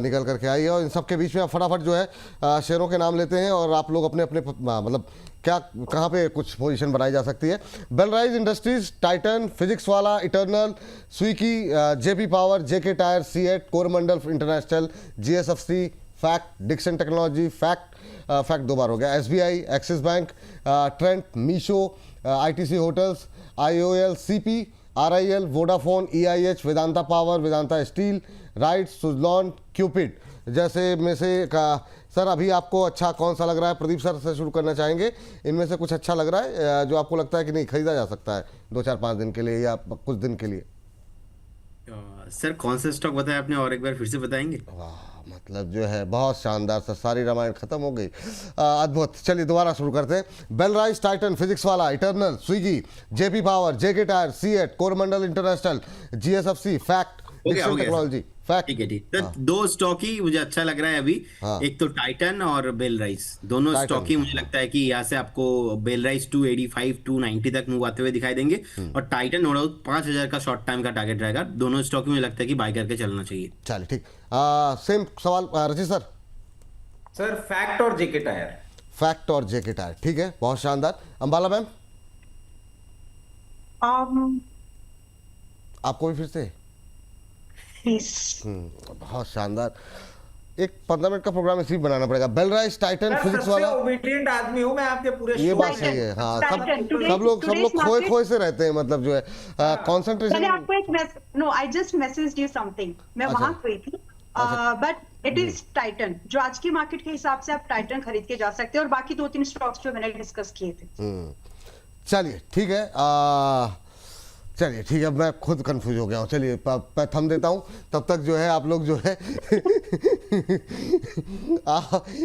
निकल करके आई है। और इन सब के बीच में आप फटाफट जो है शेयरों के नाम लेते हैं और आप लोग अपने अपने मतलब क्या कहाँ पे कुछ पोजीशन बनाई जा सकती है। Belrise industries, Titan, Physics Wallah, Eternal, Swiggy, JP power, JK tyre, CEAT, Coromandel international, GSFC, FACT, Dixon technology, FACT 2 बार हो गया, SBI, Axis bank, Trent, Meesho, ITC hotels, IOL, CP, RIL, Vodafone, EIH, Vedanta power, Vedanta steel, RITES, Suzlon, Cupid, जैसे में से का सर अभी आपको अच्छा कौन सा लग रहा है? प्रदीप सर से शुरू करना चाहेंगे। इनमें से कुछ अच्छा लग रहा है जो आपको लगता है कि नहीं खरीदा जा सकता है 2-4-5 दिन के लिए या कुछ दिन के लिए? सर कौन सा स्टॉक बताया आपने, और एक बार फिर से बताएंगे? वाह, मतलब जो है बहुत शानदार सर, सारी रामायण खत्म हो गई। अद्भुत। चलिए दोबारा शुरू करते हैं। Belrise, Titan, Physics Wallah, Eternal, Swiggy, JP power, JK tyre, CEAT, Coromandel international, GSFC, FACT, हो गया टेक्नोलॉजी, फैक्ट। ठीक है ठीक। तो दो स्टॉक ही मुझे अच्छा लग रहा है अभी। हाँ। एक तो टाइटन और बेलराइज, दोनों टाइटन, स्टॉक ही मुझे लगता है कि यहाँ से आपको बेलराइज 285 290 तक मूव आते हुए दिखाई देंगे, और टाइटन नो डाउट 5000 का शॉर्ट टाइम का टारगेट रहेगा। दोनों स्टॉक ही मुझे लगता है कि बाय करके चलना चाहिए। चलिए ठीक। सेम सवाल रचित सर। सर फैक्ट और जेके टायर। फैक्ट और जेके टायर, ठीक है, बहुत शानदार। अंबाला मैम, आपको भी फिर से? बहुत शानदार। एक 15 मिनट का प्रोग्राम इसी बनाना पड़ेगा। बेलराइज, टाइटन, फिजिक्स सबसे वाला। ओबीडिएंट आदमी हूं मैं आपके पूरे ये शो बात में। सही है। हाँ, Titan, सब लोग खोए खोए से रहते हैं, मतलब जो है मैंने कंसंट्रेशन। आपको एक no I just message you something, मैं अच्छा। वहां गई थी, अच्छा। But it is Titan. जो आज की मार्केट के हिसाब से आप टाइटन खरीद के जा सकते हैं, और बाकी 2-3 स्टॉक्स जो मैंने डिस्कस किए थे। चलिए ठीक है। चलिए ठीक है, मैं खुद कंफ्यूज हो गया हूँ। चलिए मैं थम देता हूँ, तब तक जो है आप लोग जो है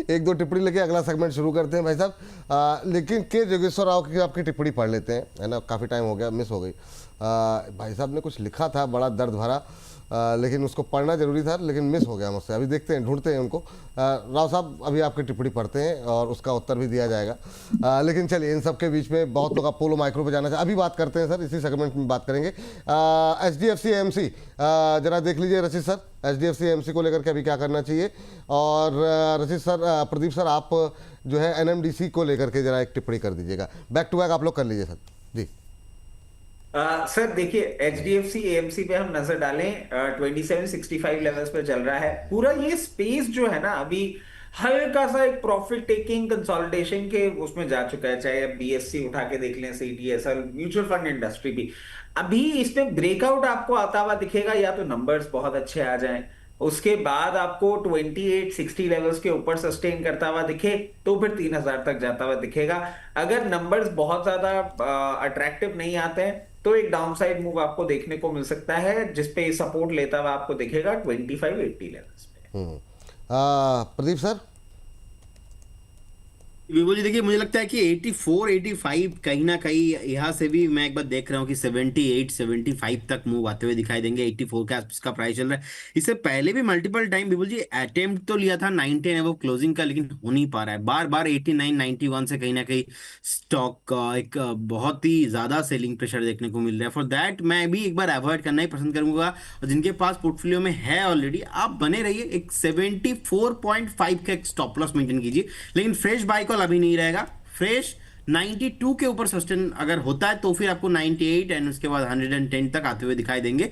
एक दो टिप्पणी लेके अगला सेगमेंट शुरू करते हैं भाई साहब। लेकिन के जोगेश्वर राव की आपकी टिप्पणी पढ़ लेते हैं, है ना, काफ़ी टाइम हो गया, मिस हो गई। भाई साहब ने कुछ लिखा था बड़ा दर्द भरा, लेकिन उसको पढ़ना जरूरी था, लेकिन मिस हो गया मुझसे। अभी देखते हैं, ढूंढते हैं उनको। राव साहब अभी आपकी टिप्पणी पढ़ते हैं और उसका उत्तर भी दिया जाएगा। लेकिन चलिए, इन सब के बीच में बहुत लोग अपोलो माइक्रो पे जाना चाहिए, अभी बात करते हैं सर, इसी सेगमेंट में बात करेंगे। HDFC AMC जरा देख लीजिए रचित सर, HDFC AMC को लेकर के अभी क्या करना चाहिए। और रचित सर, प्रदीप सर, आप जो है NMDC को लेकर के जरा एक टिप्पणी कर दीजिएगा। बैक टू बैक आप लोग कर लीजिए सर जी। सर देखिए, HDFC AMC पे हम नजर डालें, 2765 लेवल्स पे चल रहा है। पूरा ये स्पेस जो है ना, अभी हल्का सा एक प्रॉफिट टेकिंग कंसोलिडेशन के उसमें जा चुका है। चाहे आप BSE उठा के देख लें, CDSL, म्यूचुअल फंड इंडस्ट्री भी, अभी इसमें ब्रेकआउट आपको आता हुआ दिखेगा, या तो नंबर्स बहुत अच्छे आ जाएं, उसके बाद आपको 2860 लेवल्स के ऊपर सस्टेन करता हुआ दिखे, तो फिर 3000 तक जाता हुआ दिखेगा। अगर नंबर्स बहुत ज्यादा अट्रैक्टिव नहीं आते हैं, तो एक डाउनसाइड मूव आपको देखने को मिल सकता है, जिसपे सपोर्ट लेता हुआ आपको दिखेगा 2580 लेवल्स पे। प्रदीप सर। विभू जी देखिए, मुझे लगता है कि 84 85 कहीं ना कहीं यहाँ से भी मैं एक बार देख रहा हूँ कि 78 75 तक मूव आते हुए दिखाई देंगे। 84 का इसका प्राइस चल रहा है। इससे पहले भी मल्टीपल टाइम विभू जी अटेम्प्ट तो लिया था 90 एबव क्लोजिंग का, लेकिन हो नहीं पा रहा है। बार बार 89 91 से कहीं ना कहीं स्टॉक का एक बहुत ही ज्यादा सेलिंग प्रेशर देखने को मिल रहा है। फॉर दैट मैं भी एक बार अवॉइड करना ही पसंद करूंगा, और जिनके पास पोर्टफोलियो में है ऑलरेडी, आप बने रहिए। एक 74.5 का एक स्टॉप लॉस मेंटेन कीजिए, लेकिन फ्रेश बाय कॉल अभी नहीं रहेगा। फ्रेश 92 के ऊपर सस्टेन अगर होता है, तो फिर आपको 98 एंड उसके बाद 110 तक आते हुए दिखाई देंगे।